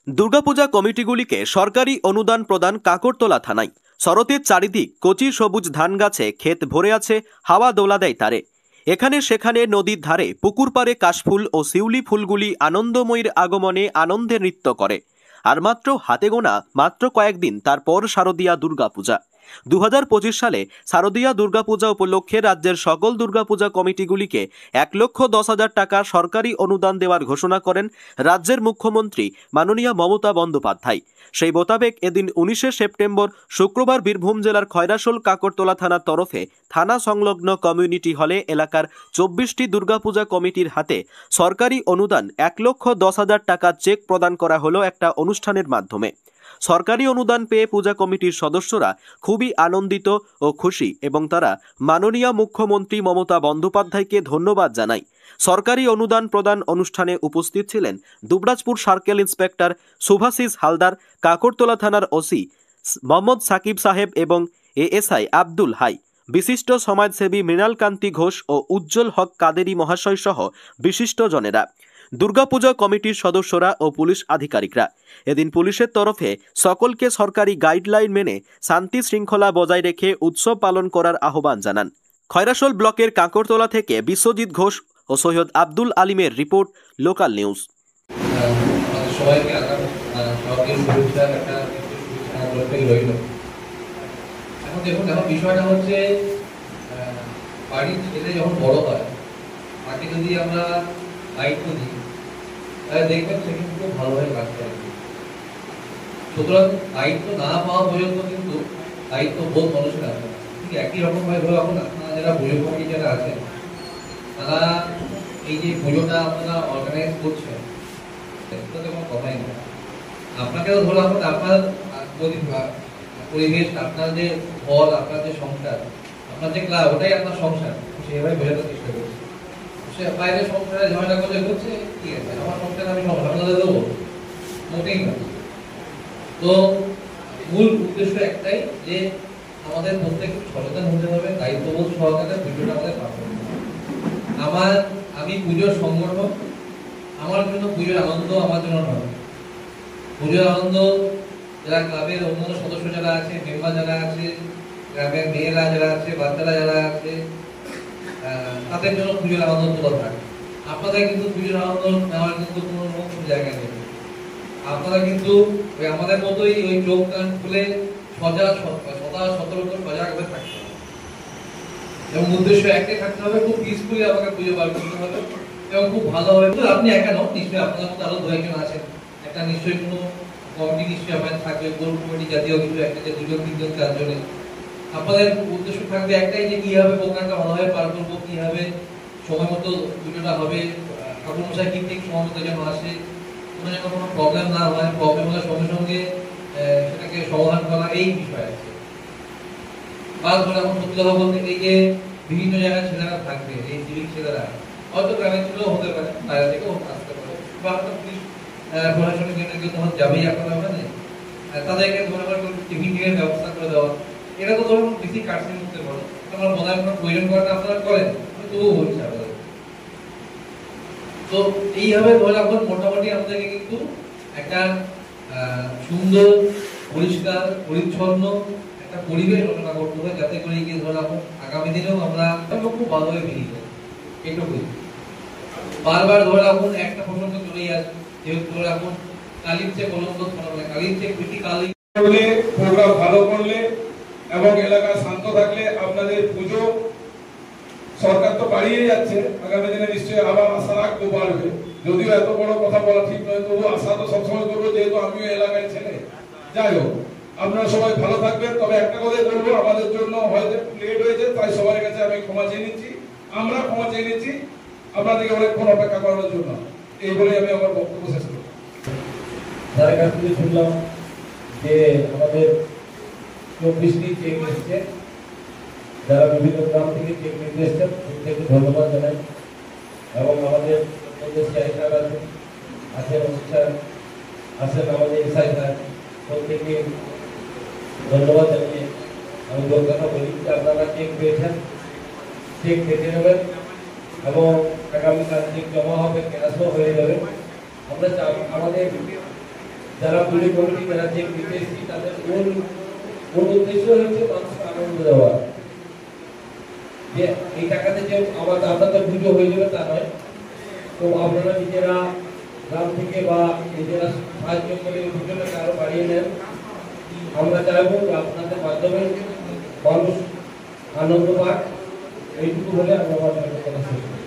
দুর্গাপূজা কমিটিগুলিকে সরকারি অনুদান প্রদান কাকরতলা থানায়। শরতের চারিদিক কচি সবুজ ধান গাছে ক্ষেত ভরে আছে, হাওয়া দোলা দেয় তারে। এখানে সেখানে নদীর ধারে পুকুর পাড়ে কাশফুল ও শিউলি ফুলগুলি আনন্দময়ীর আগমনে আনন্দে নৃত্য করে। আর মাত্র হাতে গোনা মাত্র কয়েকদিন তারপর শারদীয়া দুর্গাপূজা। 2025 সালে শারদীয়া দুর্গাপূজা উপলক্ষে রাজ্যের সকল দুর্গাপূজা কমিটিগুলিকে 1,10,000 টাকা সরকারি অনুদান দেওয়ার ঘোষণা করেন রাজ্যের মুখ্যমন্ত্রী মাননীয় মমতা বন্দ্যোপাধ্যায়। সেই মোতাবেক এদিন 19শে সেপ্টেম্বর শুক্রবার বীরভূম জেলার খয়রাশোল কাকরতলা থানার তরফে থানা সংলগ্ন কমিউনিটি হলে এলাকার 24টি দুর্গাপূজা কমিটির হাতে সরকারি অনুদান 1,10,000 টাকা চেক প্রদান করা হলো একটা অনুষ্ঠানের মাধ্যমে। সরকারি অনুদান পেয়ে পূজা কমিটির সদস্যরা খুবই আনন্দিত ও খুশি এবং তারা মাননীয় মুখ্যমন্ত্রী মমতা বন্দ্যোপাধ্যায়কে ধন্যবাদ জানায়। সরকারি অনুদান প্রদান অনুষ্ঠানে উপস্থিত ছিলেন দুবরাজপুর সার্কেল ইন্সপেক্টর শুভাশিস হালদার, কাকরতলা থানার ওসি মোহাম্মদ সাকিব সাহেব এবং এএসআই আব্দুল হাই, বিশিষ্ট সমাজসেবী মৃণাল কান্তি ঘোষ ও উজ্জ্বল হক কাদেরি মহাশয় সহ বিশিষ্টজনেরা, দুর্গাপূজা কমিটির সদস্যরা ও পুলিশ আধিকারিকরা। এদিন পুলিশের তরফে সকলকে সরকারি গাইডলাইন মেনে শান্তি শৃঙ্খলা বজায় রেখে উৎসব পালন করার আহ্বান জানান। খয়রাশোল ব্লকের কাকরতলা থেকে বিশ্বজিৎ ঘোষ ও সৈয়দ আব্দুল আলিমের রিপোর্ট, লোকাল নিউজ। বিষয়টা হচ্ছে বাড়ির ছেলে যখন বড় হয় তাকে যদি আমরা দায়িত্ব দিই তাহলে দেখবেন সে কিন্তু খুব ভালোভাবে কাজ করে। সুতরাং দায়িত্ব না পাওয়া পর্যন্ত কিন্তু দায়িত্ব বোধ মানুষের আছে। ঠিক একই রকম ভাবে ধরো এখন আপনারা যারা পুজো কমিটি যারা আছেন তারা এই যে পুজোটা আপনারা অর্গানাইজ করছেন কোনো কথাই না। আপনাকেও ধরো এখন আপনার পরিবেশ, আপনার যে ফল, আপনার যে সংসার, আপনার যে ক্লাব, ওটাই আপনার সংসার, সেভাবে বোঝানোর চেষ্টা করছি। সে বাইরে সংসারে ঝামেলা করলে হচ্ছে ঠিক আছে, আমার সংসারে আমি ঝামেলা দেবো মোটেই না। তো মূল উদ্দেশ্য একটাই যে আমাদের প্রত্যেক সচেতন হতে হবে, দায়িত্ববোধ সহকারে পুজোটা আমাদের পালন করতে হবে। আমি পুজোর সংগঠন, আমার জন্য পুজোর আনন্দ আমার জন্য নয়। পুজোর আনন্দ যারা ক্লাবের অন্যান্য সদস্য যারা আছে, মেম্বার যারা আছে, গ্রামের মেয়েরা যারা আছে, বাচ্চারা যারা আছে, তাদের জন্য পুজোর আনন্দ তোলা থাকে। আপনাদের কিন্তু পুজোর আনন্দ নেওয়ার কিন্তু কোনো জায়গা নেই। আপনারা কিন্তু ওই আমাদের মতোই ওই চোখ কান খুলে সতর্ক সজাগ হয়ে থাকতে হবে এবং উদ্দেশ্য একটাই থাকতে হবে, খুব পিসফুলি আমাকে পুজো পালন করতে হবে এবং খুব ভালোভাবে। আপনি একা নন, নিশ্চয়ই আপনাদের মতো আরো 2-1 আছেন, একটা নিশ্চয়ই কোনো কমিটি নিশ্চয়ই আপনার থাকবে, গোল কমিটি জাতীয় কিছু একটা, যে 2 জন 3 জন 4 জনে। আপনাদের উদ্দেশ্য থাকবে একটাই যে কিভাবে প্রোগ্রামটা ভালোভাবে পার করবো, কিভাবে সময় মতো পুজোটা হবে, ঠাকুর মশাই কি ঠিক সময় মতো যেন আসে, যেন কোনো প্রবলেম না হয়, প্রবলেম হলে সঙ্গে সঙ্গে সেটাকে সমাধান করা, এই বিষয় আছে। তারপরে এখন সত্যি কথা বলতে এই যে বিভিন্ন জায়গায় ছেলেরা থাকবে, এই সিভিক ছেলেরা হয়তো গ্রামের ছেলেও হতে পারে, বাইরে থেকেও আসতে পারে, বা হয়তো পুলিশ প্রশাসনিক কেন্দ্রে তখন যাবেই আপনারা, ওখানে তাদেরকে ধরে টিফিনের ব্যবস্থা করে দেওয়া, এটা তো ধরুন বেশি কাটছিন করতে পারো, আমার মনে হয় কোনো প্রয়োজন করাটা আপনারা করেন, তবুও বলছি আপনাদের। তো এইভাবে ধরে এখন মোটামুটি আমাদেরকে কিন্তু একটা সুন্দর, পরিষ্কার, পরিচ্ছন্ন একটা পরিবেশ রচনা করতে হবে, যাতে করে গিয়ে ধরে এখন আগামী দিনেও আমরা খুব ভালোভাবে বেরিয়ে যাই। এটুকুই। বারবার ধরে এখন একটা প্রসঙ্গ চলেই আসে, যেহেতু ধরে এখন কালির চেয়ে কলঙ্ক ছড়াবে, কালির চেয়ে কৃতি কালি করলে, প্রোগ্রাম ভালো করলে এবং এলাকা শান্ত থাকলে আপনাদের পুজো সরকার তো বাড়িয়ে যাচ্ছে, আগামী দিনে নিশ্চয়ই আবার আশা রাখবো বাড়বে। যদিও এত বড় কথা বলা ঠিক নয়, তবু আশা তো সবসময় করবো, যেহেতু আমিও এলাকায় ছেলে। যাই হোক, আপনারা সবাই ভালো থাকবেন। তবে একটা কথাই বলবো, আমাদের জন্য হয়তো লেট হয়েছে, তাই সবার কাছে আমি ক্ষমা চেয়ে নিচ্ছি, আমরা ক্ষমা চেয়ে নিচ্ছি আপনাদেরকে অনেকক্ষণ অপেক্ষা করানোর জন্য। এই বলে আমি আমার বক্তব্য শেষ করব। তার কাছ থেকে শুনলাম যে আমাদের 24টি চেক এসেছে, যারা বিভিন্ন গ্রাম থেকে চেক নিতে এসছেন প্রত্যেককে ধন্যবাদ জানাই। এবং আমাদের সিআই সাহেব আছেন, আছেন আমাদের এসআই সাহেব, প্রত্যেককে ধন্যবাদ জানিয়ে আমি ওর কথা বলি যে আপনারা চেক পেয়েছেন, চেক কেটে নেবেন এবং আগামীকাল চেক জমা হবে, ক্যাশও হয়ে যাবে। আমরা আমাদের যারা পুলিশ কমিটি যারা চেক দিতে এসেছি তাদের মূল উদ্দেশ্য হচ্ছে মানুষকে আনন্দ দেওয়া, যে এই টাকাতে যে আপনাদের পুজো হয়ে যাবে তা নয়। তো আপনারা নিজেরা গ্রাম থেকে বা নিজেরা সাহায্য করে পুজোটাকে আরো বাড়িয়ে নেন। আমরা চাইবো যে আপনাদের মাধ্যমে মানুষ আনন্দ পাক, এইটুকু বলে আমি আমার কথা শেষ করছি।